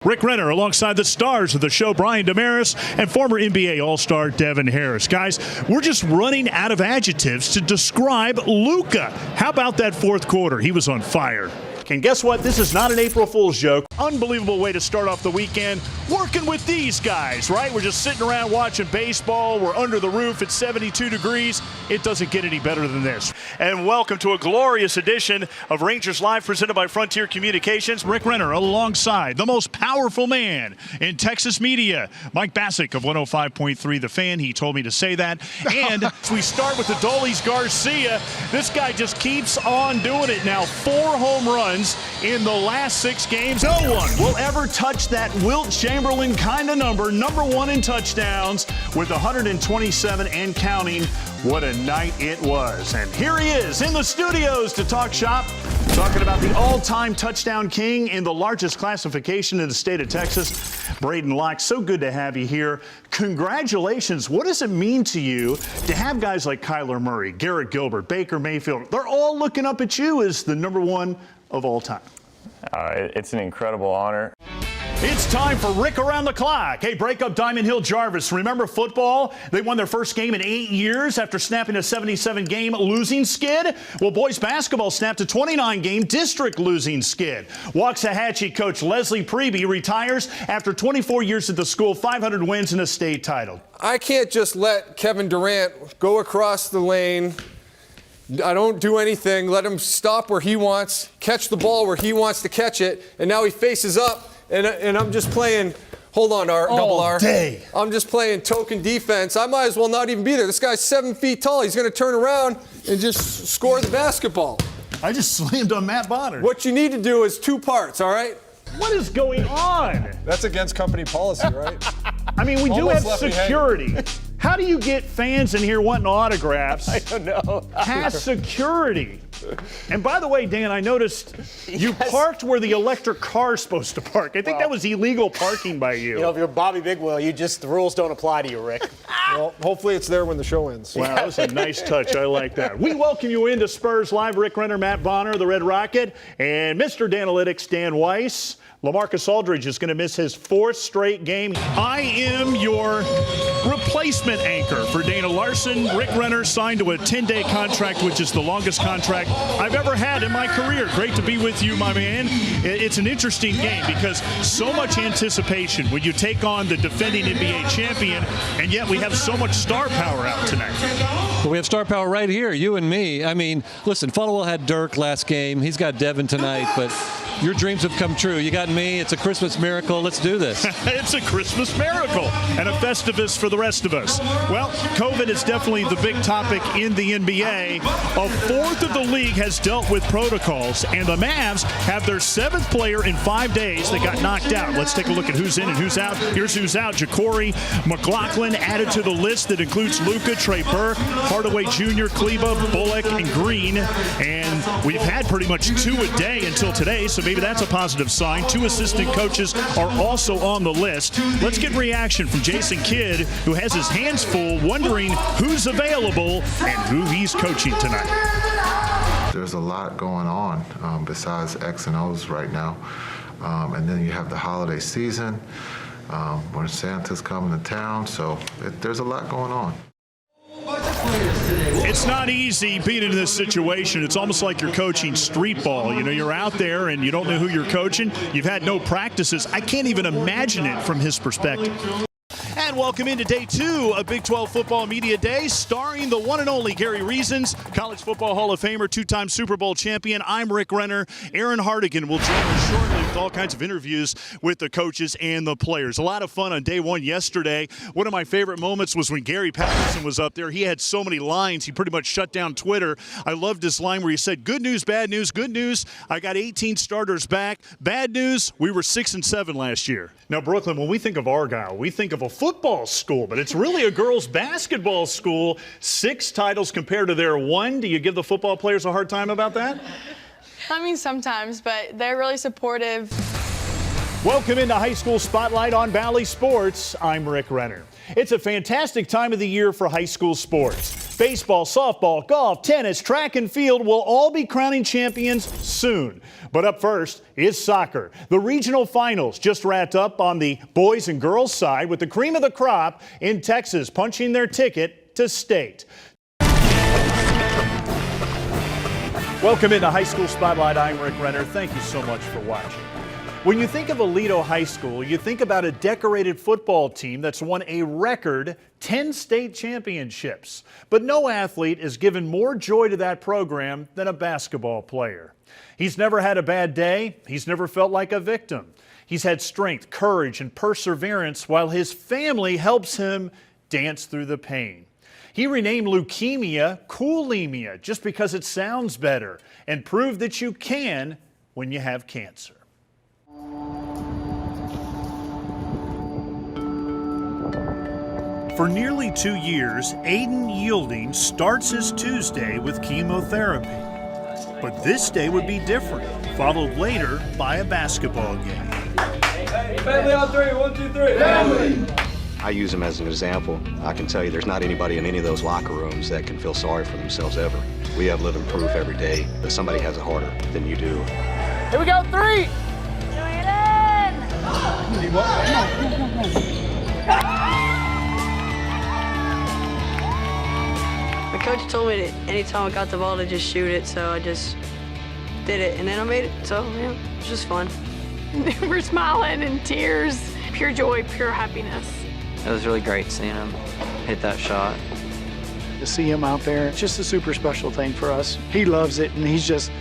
Ric Renner alongside the stars of the show, Brian Damaris, and former NBA All-Star Devin Harris. Guys, we're just running out of adjectives to describe Luka. How about that fourth quarter? He was on fire. And guess what? This is not an April Fool's joke. Unbelievable way to start off the weekend working with these guys, right? We're just sitting around watching baseball. We're under the roof at 72 degrees. It doesn't get any better than this. And welcome to a glorious edition of Rangers Live presented by Frontier Communications. Ric Renner alongside the most powerful man in Texas media, Mike Bassick of 105.3 The Fan. He told me to say that. And we start with the Dolis Garcia. This guy just keeps on doing it now. 4 home runs in the last 6 games. No one will ever touch that Wilt Chamberlain kind of number #1 in touchdowns with 127 and counting. What a night it was. And here he is in the studios to talk shop, talking about the all-time touchdown king in the largest classification in the state of Texas, Braden Locke. So good to have you here. Congratulations. What does it mean to you to have guys like Kyler Murray, Garrett Gilbert, Baker Mayfield? They're all looking up at you as the #1 of all time. It's an incredible honor. It's time for Rick Around the Clock. Hey, break up Diamond Hill Jarvis. Remember football? They won their first game in 8 years after snapping a 77-game losing skid. Well, boys basketball snapped a 29-game district losing skid. Waxahachie coach Leslie Preby retires after 24 years at the school, 500 wins and a state title. I can't just let Kevin Durant go across the lane. I don't do anything. Let him stop where he wants, catch the ball where he wants to catch it, and now he faces up. And I'm just playing, hold on, double R. Day. I'm just playing token defense. I might as well not even be there. This guy's 7 feet tall. He's going to turn around and just score the basketball. I just slammed on Matt Bonner. What you need to do is 2 parts, all right? What is going on? That's against company policy, right? I mean, we do have Almost left me security. How do you get fans in here wanting autographs? I don't know. Past security. And by the way, Dan, I noticed you parked where the electric car is supposed to park. I think that was illegal parking by you. You know, if you're Bobby Big Wheel, the rules don't apply to you, Rick. Well, hopefully it's there when the show ends. Wow, that was a nice touch. I like that. We welcome you into Spurs Live. Ric Renner, Matt Bonner, the Red Rocket, and Mr. Danalytics, Dan Weiss. LaMarcus Aldridge is going to miss his 4th straight game. I am your replacement anchor for Dana Larson. Ric Renner signed to a 10-day contract, which is the longest contract I've ever had in my career. Great to be with you, my man. It's an interesting game because so much anticipation when you take on the defending NBA champion, and yet we have so much star power out tonight. Well, we have star power right here, you and me. I mean, listen, Followill had Dirk last game. He's got Devin tonight, but your dreams have come true. You got me. It's a Christmas miracle. Let's do this. It's a Christmas miracle and a Festivus for the rest of us. Well, COVID is definitely the big topic in the NBA. A fourth of the league has dealt with protocols, and the Mavs have their 7th player in 5 days that got knocked out. Let's take a look at who's in and who's out. Here's who's out. Ja'Cory McLaughlin added to the list that includes Luka, Trey Burke, Hardaway Jr., Kleba, Bullock, and Green. And we've had pretty much 2 a day until today, so maybe that's a positive sign. 2 assistant coaches are also on the list. Let's get reaction from Jason Kidd, who has his hands full, wondering who's available and who he's coaching tonight. There's a lot going on besides X and O's right now. And then you have the holiday season when Santa's coming to town. So there's a lot going on. It's not easy being in this situation. It's almost like you're coaching street ball. You know, you're out there and you don't know who you're coaching. You've had no practices. I can't even imagine it from his perspective. And welcome into day 2 of Big 12 Football Media Day, starring the one and only Gary Reasons, College Football Hall of Famer, 2-time Super Bowl champion. I'm Ric Renner. Aaron Hardigan will join us shortly with all kinds of interviews with the coaches and the players. A lot of fun on day 1 yesterday. One of my favorite moments was when Gary Patterson was up there. He had so many lines, he pretty much shut down Twitter. I loved his line where he said, good news, bad news. Good news, I got 18 starters back. Bad news, we were 6-7 last year. Now, Brooklyn, when we think of Argyle, we think of a football school, but it's really a girls' basketball school. 6 titles compared to their 1. Do you give the football players a hard time about that? I mean, sometimes, but they're really supportive. Welcome into High School Spotlight on Valley Sports. I'm Ric Renner. It's a fantastic time of the year for high school sports. Baseball, softball, golf, tennis, track and field will all be crowning champions soon. But up first is soccer. The regional finals just wrapped up on the boys and girls side with the cream of the crop in Texas punching their ticket to state. Welcome into High School Spotlight. I'm Ric Renner. Thank you so much for watching. When you think of Aledo High School, you think about a decorated football team that's won a record 10 state championships. But no athlete has given more joy to that program than a basketball player. He's never had a bad day. He's never felt like a victim. He's had strength, courage, and perseverance while his family helps him dance through the pain. He renamed leukemia coolemia just because it sounds better and proved that you can when you have cancer. For nearly 2 years, Aiden Yielding starts his Tuesday with chemotherapy. But this day would be different, followed later by a basketball game. Family on three, 1, 2, 3. Family! I use him as an example. I can tell you there's not anybody in any of those locker rooms that can feel sorry for themselves ever. We have living proof every day that somebody has it harder than you do. Here we go, 3! Bring it in! My coach told me that anytime I got the ball to just shoot it, so I just did it, and then I made it, so yeah, it was just fun. We're smiling and tears, pure joy, pure happiness. It was really great seeing him hit that shot. To see him out there, it's just a super special thing for us. He loves it, and he's just,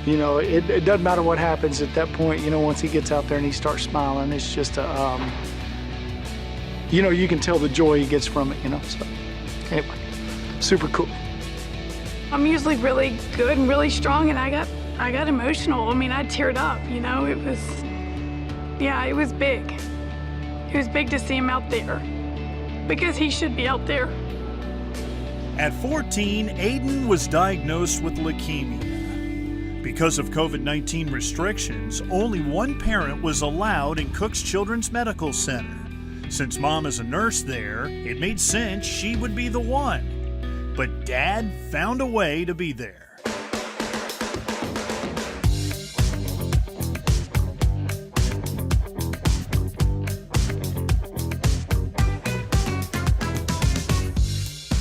you know, it doesn't matter what happens at that point, you know, once he gets out there and he starts smiling, it's just a, you know, you can tell the joy he gets from it, you know, so anyway, super cool. I'm usually really good and really strong, and I got emotional. I mean, I teared up, you know, it was big. It was big to see him out there because he should be out there. At 14, Aiden was diagnosed with leukemia. Because of COVID-19 restrictions, only one parent was allowed in Cook's Children's Medical Center. Since Mom is a nurse there, it made sense she would be the one. But Dad found a way to be there.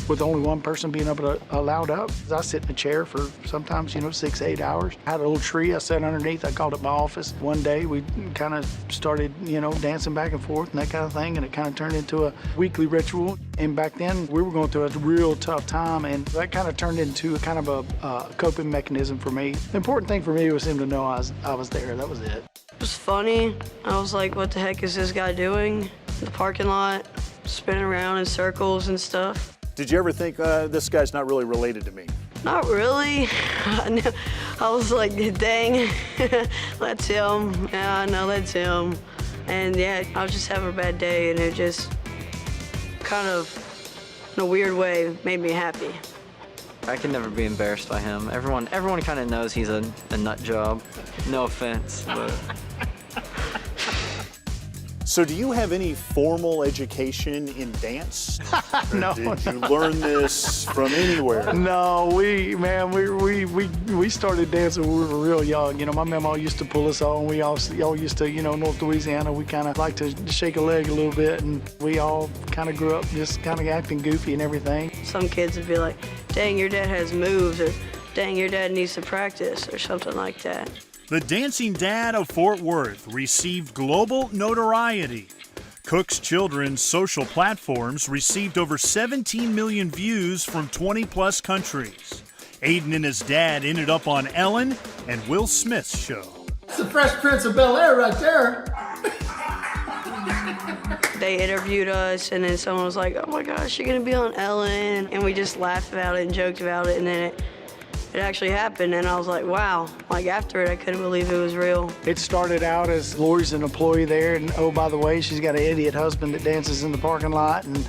With only one person being allowed up, I sit in a chair for sometimes, you know, 6 to 8 hours. I had a little tree I sat underneath. I called it my office. One day we kind of started, you know, dancing back and forth and that kind of thing, and it kind of turned into a weekly ritual. And back then we were going through a real tough time, and that kind of turned into a kind of a coping mechanism for me. The important thing for me was him to know I was there. That was it. It was funny. I was like, what the heck is this guy doing? In the parking lot, spinning around in circles and stuff. Did you ever think, this guy's not really related to me? Not really. I was like, dang, that's him. Yeah, I know that's him. And yeah, I was just having a bad day, and it just kind of, in a weird way, made me happy. I can never be embarrassed by him. Everyone kind of knows he's a nut job. No offense, but. So do you have any formal education in dance? No. Did you learn this from anywhere? No, we started dancing when we were real young. You know, my mama used to pull us on. We all used to, you know, North Louisiana, we kind of like to shake a leg a little bit, and we all kind of grew up just kind of acting goofy and everything. Some kids would be like, dang, your dad has moves, or dang, your dad needs to practice, or something like that. The Dancing Dad of Fort Worth received global notoriety. Cook's Children's social platforms received over 17 million views from 20-plus countries. Aiden and his dad ended up on Ellen and Will Smith's show. That's the Fresh Prince of Bel-Air right there. They interviewed us, and then someone was like, oh my gosh, you're gonna be on Ellen. And we just laughed about it and joked about it, and then it actually happened, and I was like, wow. Like, after it, I couldn't believe it was real. It started out as Lori's an employee there, and oh, by the way, she's got an idiot husband that dances in the parking lot, and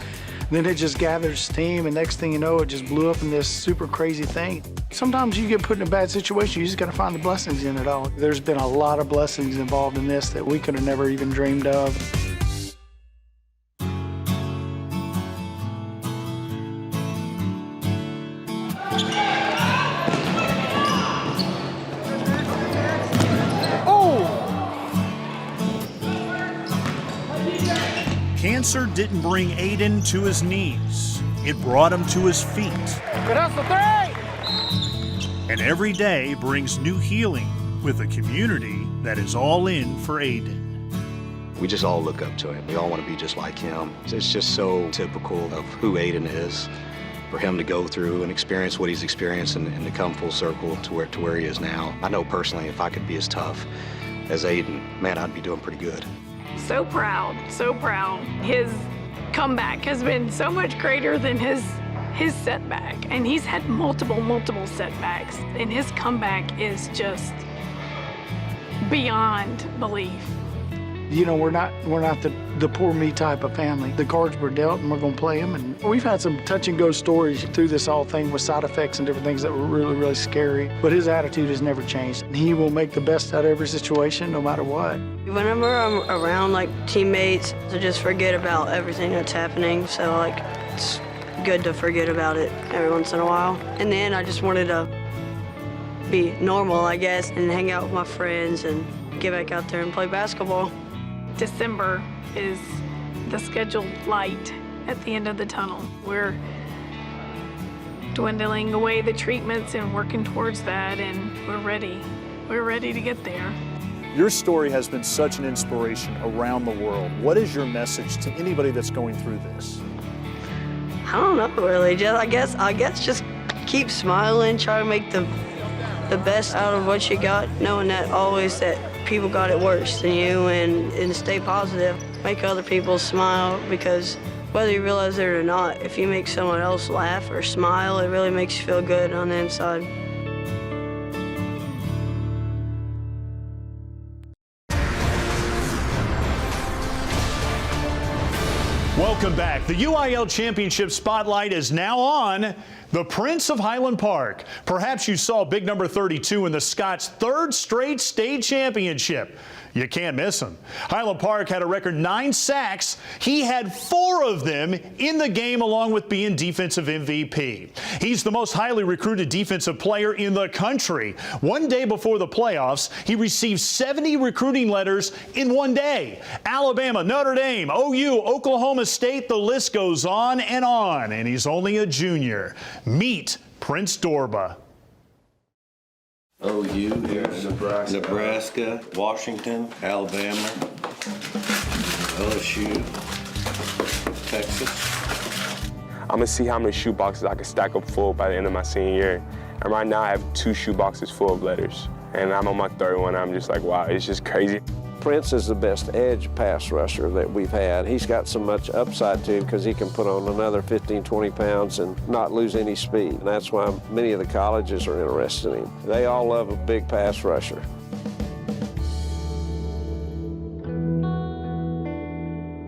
then it just gathers steam, and next thing you know, it just blew up in this super crazy thing. Sometimes you get put in a bad situation, you just gotta find the blessings in it all. There's been a lot of blessings involved in this that we could have never even dreamed of. cancer didn't bring Aiden to his knees. It brought him to his feet. Good hustle, 3! And every day brings new healing with a community that is all in for Aiden. We just all look up to him. We all want to be just like him. It's just so typical of who Aiden is. For him to go through and experience what he's experienced and to come full circle to where he is now. I know personally if I could be as tough as Aiden, man, I'd be doing pretty good. So proud, so proud. His comeback has been so much greater than his setback. And he's had multiple setbacks. And his comeback is just beyond belief. You know, we're not the poor me type of family. The cards were dealt and we're gonna play them. And we've had some touch and go stories through this whole thing with side effects and different things that were really scary. But his attitude has never changed. He will make the best out of every situation no matter what. Whenever I'm around like teammates, I just forget about everything that's happening. So like, it's good to forget about it every once in a while. And then I just wanted to be normal, I guess, and hang out with my friends and get back out there and play basketball. December is the scheduled light at the end of the tunnel. We're dwindling away the treatments and working towards that, and we're ready. We're ready to get there. Your story has been such an inspiration around the world. What is your message to anybody that's going through this? I don't know really. I guess just keep smiling, try to make the best out of what you got, knowing that always that people got it worse than you, and stay positive. Make other people smile, because whether you realize it or not, if you make someone else laugh or smile, it really makes you feel good on the inside. Welcome back. The UIL Championship spotlight is now on the Prince of Highland Park. Perhaps you saw big number 32 in the Scots' third straight state championship. You can't miss him. Highland Park had a record 9 sacks. He had 4 of them in the game, along with being defensive MVP. He's the most highly recruited defensive player in the country. One day before the playoffs, he received 70 recruiting letters in one day. Alabama, Notre Dame, OU, Oklahoma State, the list goes on, and he's only a junior. Meet Prince Dorba. OU, Nebraska, Washington, Alabama, LSU, Texas. I'm gonna see how many shoe boxes I can stack up full by the end of my senior year. And right now I have 2 shoe boxes full of letters. And I'm on my 3rd one. I'm just like, wow, it's just crazy. Prince is the best edge pass rusher that we've had. He's got so much upside to him because he can put on another 15, 20 pounds and not lose any speed. And that's why many of the colleges are interested in him. They all love a big pass rusher.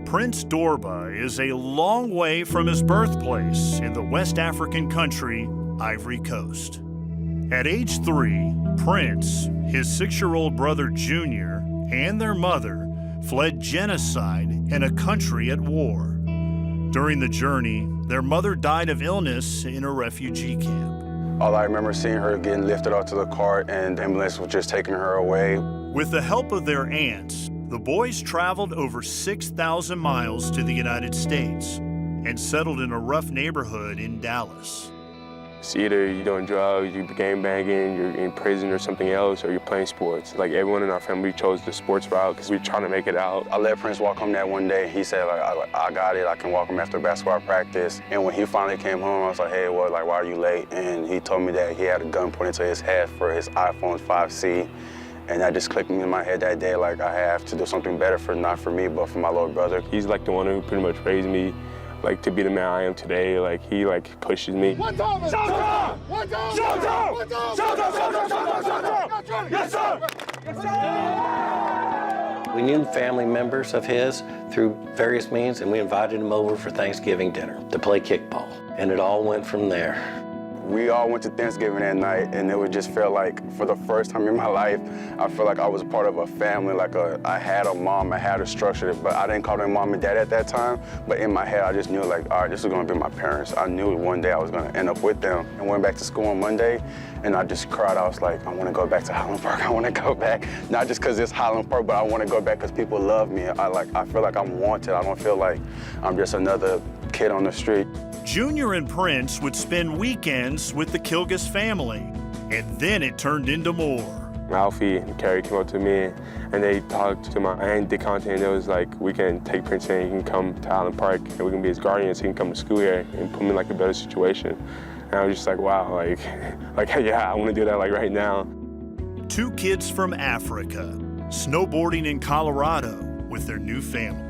Prince Dorba is a long way from his birthplace in the West African country, Ivory Coast. At age 3, Prince, his 6-year-old brother Junior, and their mother fled genocide in a country at war. During the journey, their mother died of illness in a refugee camp. All I remember seeing her getting lifted out to the cart, and the ambulance was just taking her away. With the help of their aunts, the boys traveled over 6,000 miles to the United States and settled in a rough neighborhood in Dallas. It's either you're doing drugs, you're game banging, you're in prison or something else, or you're playing sports. Like everyone in our family chose the sports route because we're trying to make it out. I let Prince walk home that one day. He said, like, I got it. I can walk him after basketball practice. And when he finally came home, I was like, hey, well, like, why are you late? And he told me that he had a gun pointed to his head for his iPhone 5C. And that just clicked in my head that day, like, I have to do something better not for me, but for my little brother. He's like the one who pretty much raised me, like, to be the man I am today. Like, he, like, pushes me. We knew family members of his through various means, and we invited him over for Thanksgiving dinner to play kickball. And it all went from there. We all went to Thanksgiving that night, and it would just feel like, for the first time in my life, I feel like I was a part of a family, like I had a mom, I had a structure, but I didn't call them mom and dad at that time, but in my head, I just knew like, all right, this is gonna be my parents. I knew one day I was gonna end up with them. And went back to school on Monday, and I just cried. I was like, I wanna go back to Highland Park. I wanna go back, not just because it's Highland Park, but I wanna go back because people love me. I feel like I'm wanted. I don't feel like I'm just another kid on the street. Junior and Prince would spend weekends with the Kilgus family, and then it turned into more. Alfie and Carrie came up to me, and they talked to my aunt DeConte, and it was like, we can take Prince in, he can come to Highland Park, and we can be his guardians, he can come to school here and put me in like a better situation. And I was just like, wow, like yeah, I want to do that like right now. 2 kids from Africa, snowboarding in Colorado with their new family.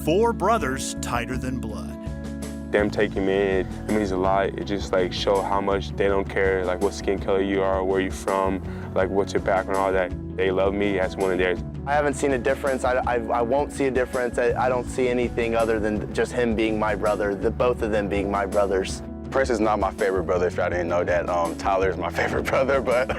4 brothers tighter than blood. Them taking me in, it means a lot. It just like show how much they don't care, like what skin color you are, where you're from, like what's your background, all that. They love me as one of theirs. I haven't seen a difference. I won't see a difference. I don't see anything other than just him being my brother, both of them being my brothers. Prince is not my favorite brother, if y'all didn't know that. Tyler is my favorite brother, but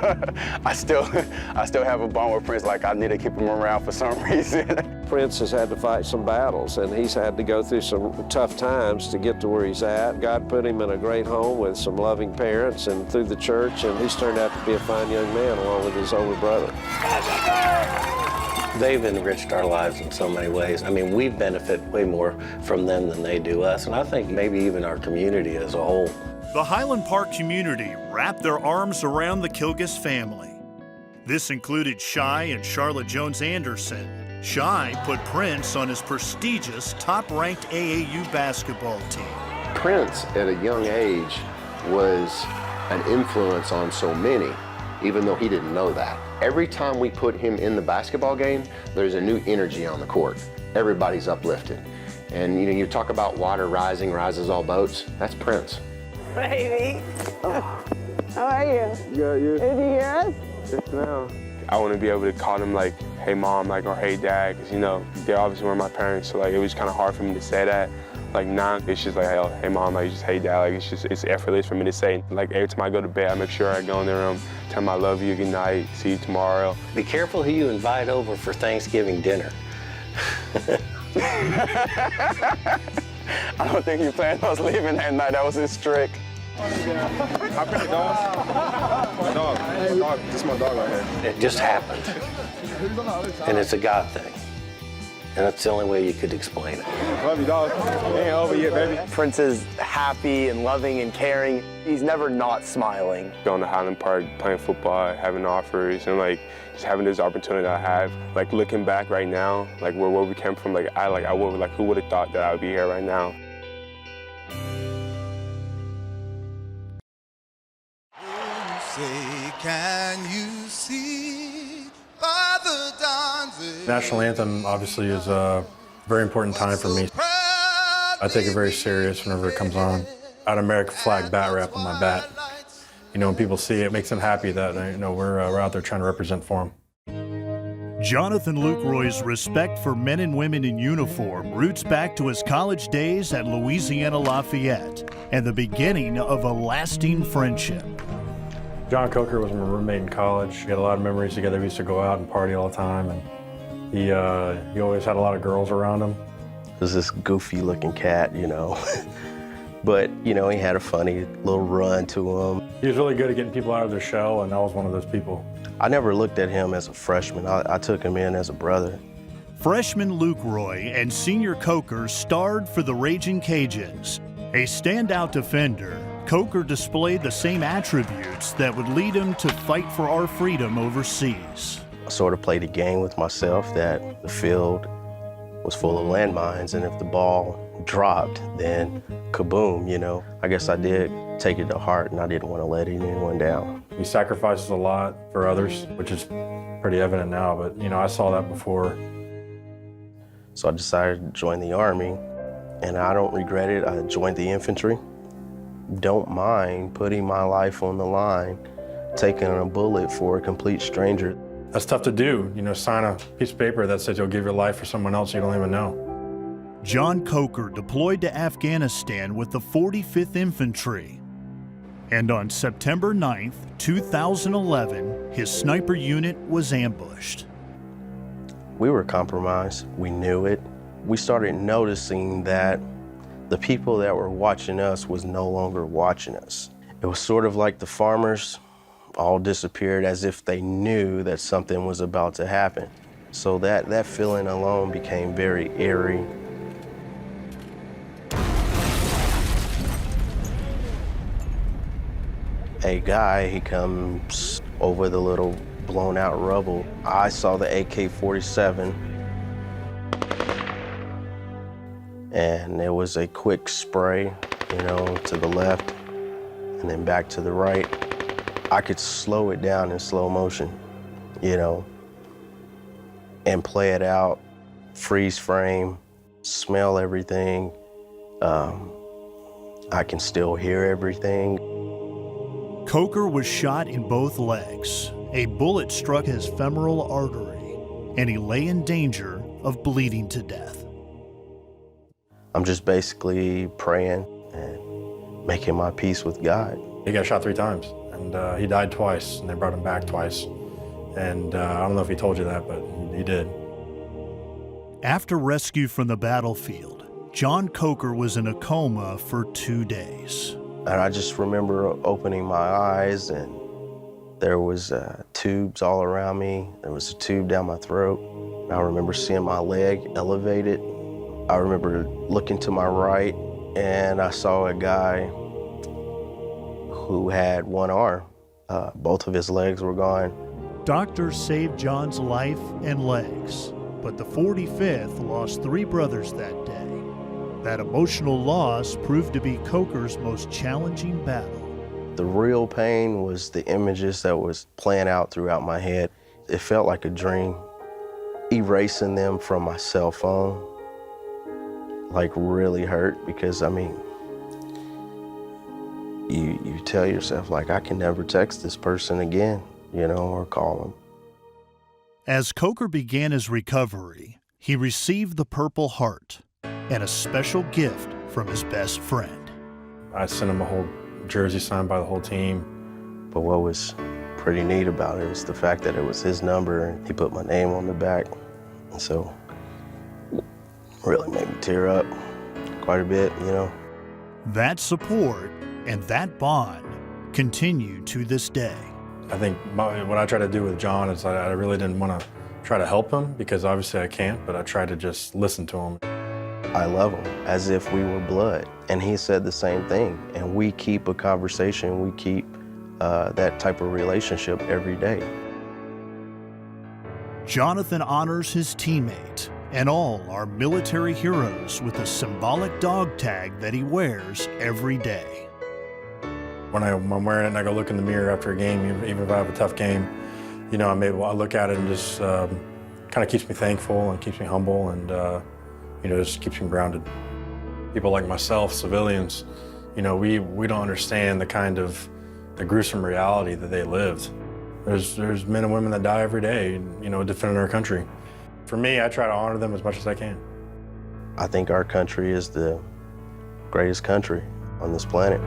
I still have a bond with Prince. Like, I need to keep him around for some reason. Prince has had to fight some battles, and he's had to go through some tough times to get to where he's at. God put him in a great home with some loving parents and through the church, and he's turned out to be a fine young man along with his older brother. They've enriched our lives in so many ways. I mean, we benefit way more from them than they do us, and I think maybe even our community as a whole. The Highland Park community wrapped their arms around the Kilgus family. This included Shai and Charlotte Jones Anderson. Shai put Prince on his prestigious top-ranked AAU basketball team. Prince, at a young age, was an influence on so many, even though he didn't know that. Every time we put him in the basketball game, there's a new energy on the court. Everybody's uplifted. And you know, you talk about water rising, rises all boats. That's Prince. Baby. Oh. How are you? Good, you? Did you hear us? Yes, ma'am. I want to be able to call them like, hey mom, like, or hey dad, because you know, they're obviously one of my parents, so like it was kind of hard for me to say that. Like now, it's just like, hey mom, like just hey dad, like it's effortless for me to say. Like every time I go to bed, I make sure I go in their room, tell them I love you, good night, see you tomorrow. Be careful who you invite over for Thanksgiving dinner. I don't think he planned on leaving that night. That was his trick. I picked the dog. My dog. This is my dog right here. It just happened. And it's a God thing. And that's the only way you could explain it. Love you, dog. It ain't over yet, baby. Prince is happy and loving and caring. He's never not smiling. Going to Highland Park, playing football, having offers, and like just having this opportunity I have. Like looking back right now, like where we came from, who would have thought that I would be here right now? Say, can you see by the dawn's National anthem obviously is a very important time for me. I take it very serious whenever it comes on. I had an American flag bat wrap on my bat. You know, when people see it, it makes them happy that you know we're out there trying to represent for them. Jonathan Lucroy's respect for men and women in uniform roots back to his college days at Louisiana Lafayette and the beginning of a lasting friendship. John Coker was my roommate in college. We had a lot of memories together. We used to go out and party all the time, and he always had a lot of girls around him. He was this goofy-looking cat, you know, but, you know, he had a funny little run to him. He was really good at getting people out of their shell, and I was one of those people. I never looked at him as a freshman. I took him in as a brother. Freshman Lucroy and senior Coker starred for the Raging Cajuns. A standout defender, Coker displayed the same attributes that would lead him to fight for our freedom overseas. I sort of played a game with myself that the field was full of landmines, and if the ball dropped, then kaboom, you know. I guess I did take it to heart, and I didn't want to let anyone down. He sacrifices a lot for others, which is pretty evident now, but, you know, I saw that before. So I decided to join the Army, and I don't regret it. I joined the infantry. Don't mind putting my life on the line, taking a bullet for a complete stranger. That's tough to do, you know, sign a piece of paper that says you'll give your life for someone else you don't even know. John Coker deployed to Afghanistan with the 45th Infantry. And on September 9th, 2011, his sniper unit was ambushed. We were compromised. We knew it. We started noticing that the people that were watching us was no longer watching us. It was sort of like the farmers all disappeared as if they knew that something was about to happen. So that feeling alone became very eerie. A guy, he comes over the little blown out rubble. I saw the AK-47, and it was a quick spray, you know, to the left and then back to the right. I could slow it down in slow motion, you know, and play it out, freeze frame, smell everything. I can still hear everything. Coker was shot in both legs. A bullet struck his femoral artery, and he lay in danger of bleeding to death. I'm just basically praying and making my peace with God. He got shot 3 times, and he died twice, and they brought him back twice. And I don't know if he told you that, but he did. After rescue from the battlefield, John Coker was in a coma for 2 days. And I just remember opening my eyes, and there was tubes all around me. There was a tube down my throat. I remember seeing my leg elevated. I remember looking to my right, and I saw a guy who had one arm. Both of his legs were gone. Doctors saved John's life and legs, but the 45th lost 3 brothers that day. That emotional loss proved to be Coker's most challenging battle. The real pain was the images that was playing out throughout my head. It felt like a dream. Erasing them from my cell phone, like, really hurt, because, I mean, you tell yourself, like, I can never text this person again, you know, or call them. As Coker began his recovery, he received the Purple Heart and a special gift from his best friend. I sent him a whole jersey signed by the whole team. But what was pretty neat about it was the fact that it was his number, and he put my name on the back. And so it really made me tear up quite a bit, you know. That support and that bond continue to this day. I think what I try to do with John is I really didn't want to try to help him, because obviously I can't, but I try to just listen to him. I love him as if we were blood. And he said the same thing. And we keep a conversation, we keep that type of relationship every day. Jonathan honors his teammate and all our military heroes with a symbolic dog tag that he wears every day. When I'm wearing it and I go look in the mirror after a game, even if I have a tough game, you know, I look at it and just kind of keeps me thankful and keeps me humble, and you know, just keeps me grounded. People like myself, civilians, you know, we don't understand the gruesome reality that they lived. There's men and women that die every day, you know, defending our country. For me, I try to honor them as much as I can. I think our country is the greatest country on this planet.